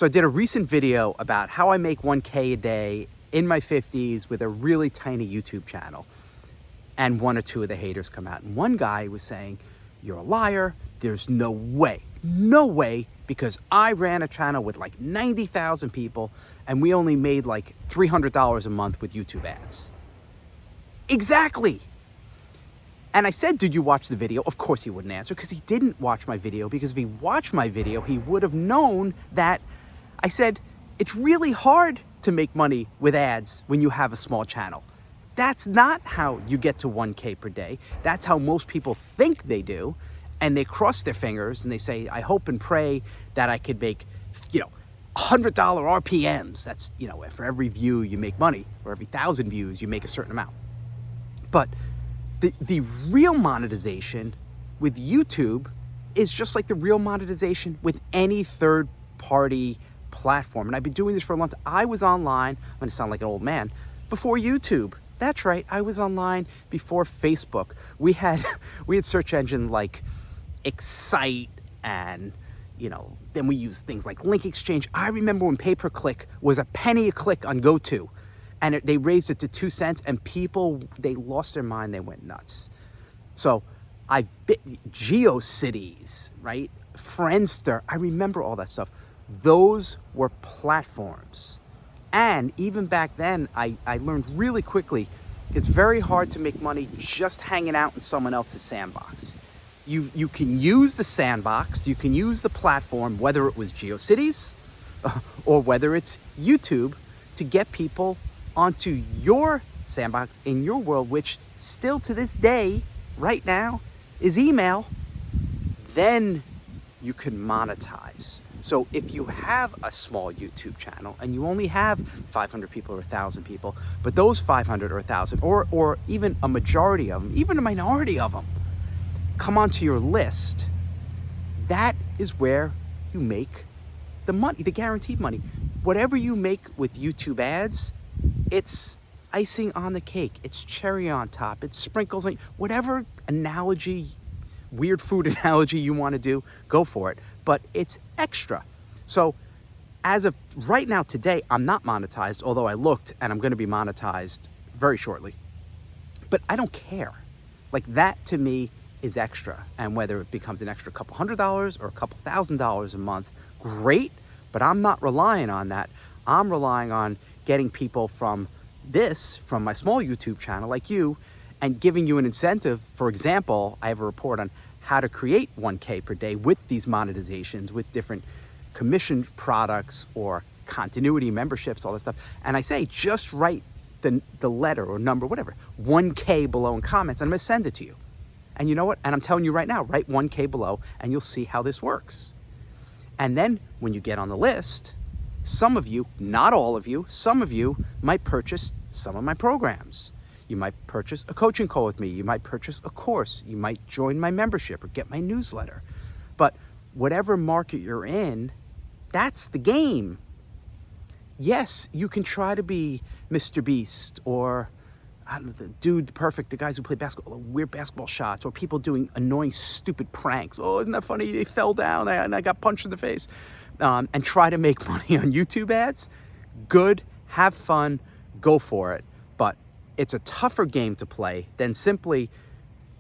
So I did a recent video about how I make 1K a day in my 50s with a really tiny YouTube channel. And one or two of the haters come out. And one guy was saying, you're a liar. There's no way, because I ran a channel with like 90,000 people and we only made like $300 a month with YouTube ads. Exactly. And I said, did you watch the video? Of course he wouldn't answer, because he didn't watch my video, because if he watched my video, he would have known that I said, it's really hard to make money with ads when you have a small channel. That's not how you get to 1K per day. That's how most people think they do. And they cross their fingers and they say, I hope and pray that I could make, $100 RPMs. That's, for every view you make money, or every 1,000 views you make a certain amount. But the real monetization with YouTube is just like the real monetization with any third-party platform. And I've been doing this for a long time. I was online, I'm gonna sound like an old man, before YouTube. That's right, I was online before Facebook. We had search engine like Excite, and then we used things like Link Exchange. I remember when pay-per-click was a penny a click on GoTo, and they raised it to 2 cents, and people, they lost their mind, they went nuts. So I bit GeoCities, right? Friendster, I remember all that stuff. Those were platforms. And even back then, I learned really quickly, it's very hard to make money just hanging out in someone else's sandbox. You can use the sandbox, you can use the platform, whether it was GeoCities or whether it's YouTube, to get people onto your sandbox in your world, which still to this day, right now, is email. Then you can monetize. So if you have a small YouTube channel and you only have 500 people or 1,000 people, but those 500 or 1,000 or even a majority of them, even a minority of them, come onto your list, that is where you make the money, the guaranteed money. Whatever you make with YouTube ads, it's icing on the cake. It's cherry on top. It's sprinkles on, whatever analogy, weird food analogy you want to do, go for it. But it's extra. So as of right now, today, I'm not monetized, although I looked, and I'm going to be monetized very shortly. But I don't care. Like, that to me is extra. And whether it becomes an extra couple $100 or a couple $1,000 a month, great. But I'm not relying on that. I'm relying on getting people from my small YouTube channel like you, and giving you an incentive. For example, I have a report on how to create 1K per day with these monetizations, with different commission products or continuity memberships, all this stuff. And I say, just write the letter or number, whatever, 1K below in comments, and I'm gonna send it to you. And you know what? And I'm telling you right now, write 1K below and you'll see how this works. And then when you get on the list, some of you, not all of you, some of you might purchase some of my programs. You might purchase a coaching call with me. You might purchase a course. You might join my membership or get my newsletter. But whatever market you're in, that's the game. Yes, you can try to be Mr. Beast, or I don't know, the dude perfect, the guys who play basketball, weird basketball shots, or people doing annoying, stupid pranks. Oh, isn't that funny? They fell down and I got punched in the face. And try to make money on YouTube ads. Good, have fun, go for it. But it's a tougher game to play than simply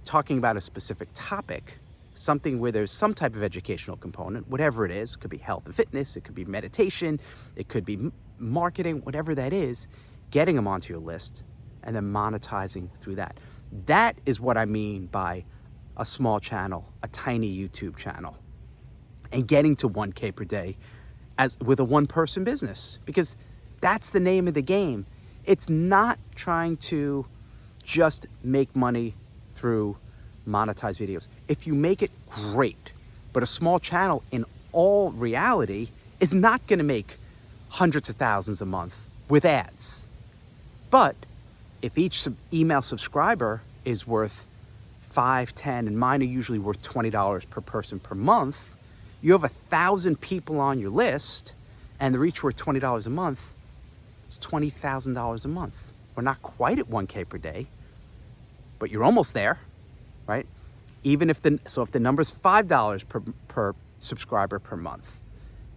talking about a specific topic, something where there's some type of educational component, whatever it is. It could be health and fitness, it could be meditation, it could be marketing, whatever that is, getting them onto your list and then monetizing through that. That is what I mean by a small channel, a tiny YouTube channel, and getting to 1K per day as with a one-person business, because that's the name of the game. It's not trying to just make money through monetized videos. If you make it, great. But a small channel, in all reality, is not gonna make hundreds of thousands a month with ads. But if each email subscriber is worth $5, $10, and mine are usually worth $20 per person per month, you have 1,000 people on your list, and they're each worth $20 a month, it's $20,000 a month. We're not quite at 1K per day, but you're almost there, right? Even if the number's $5 per subscriber per month,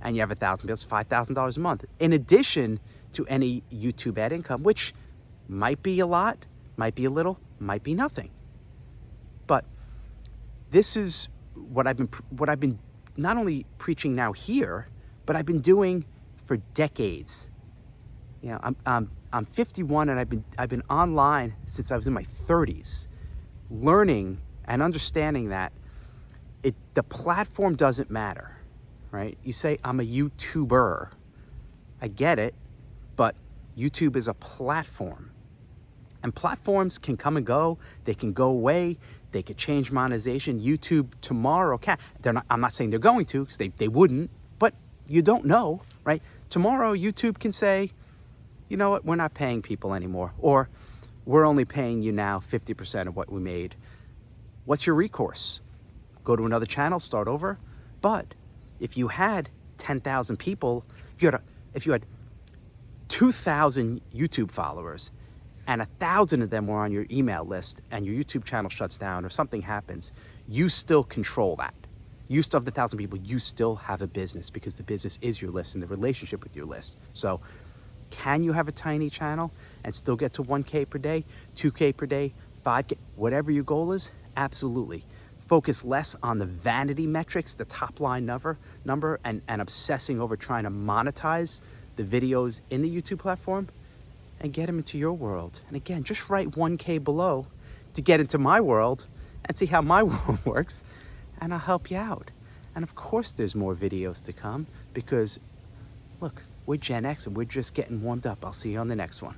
and you have 1,000 people, it's $5,000 a month. In addition to any YouTube ad income, which might be a lot, might be a little, might be nothing. But this is what I've been not only preaching now here, but I've been doing for decades. You know, I'm 51 and I've been online since I was in my 30s, learning and understanding that the platform doesn't matter, right? You say I'm a YouTuber. I get it, but YouTube is a platform. And platforms can come and go, they can go away, they could change monetization. YouTube tomorrow can. I'm not saying they're going to, because they wouldn't, but you don't know, right? Tomorrow YouTube can say, you know what, we're not paying people anymore, or we're only paying you now 50% of what we made. What's your recourse? Go to another channel, start over. But if you had 10,000 people, if you had 2,000 YouTube followers and 1,000 of them were on your email list and your YouTube channel shuts down or something happens, you still control that. You still have the 1,000 people, you still have a business, because the business is your list and the relationship with your list. So can you have a tiny channel and still get to 1K per day, 2K per day, 5K, whatever your goal is? Absolutely. Focus less on the vanity metrics, the top line number, and obsessing over trying to monetize the videos in the YouTube platform, and get them into your world. And again, just write 1K below to get into my world and see how my world works, and I'll help you out. And of course there's more videos to come, because look, we're Gen X and we're just getting warmed up. I'll see you on the next one.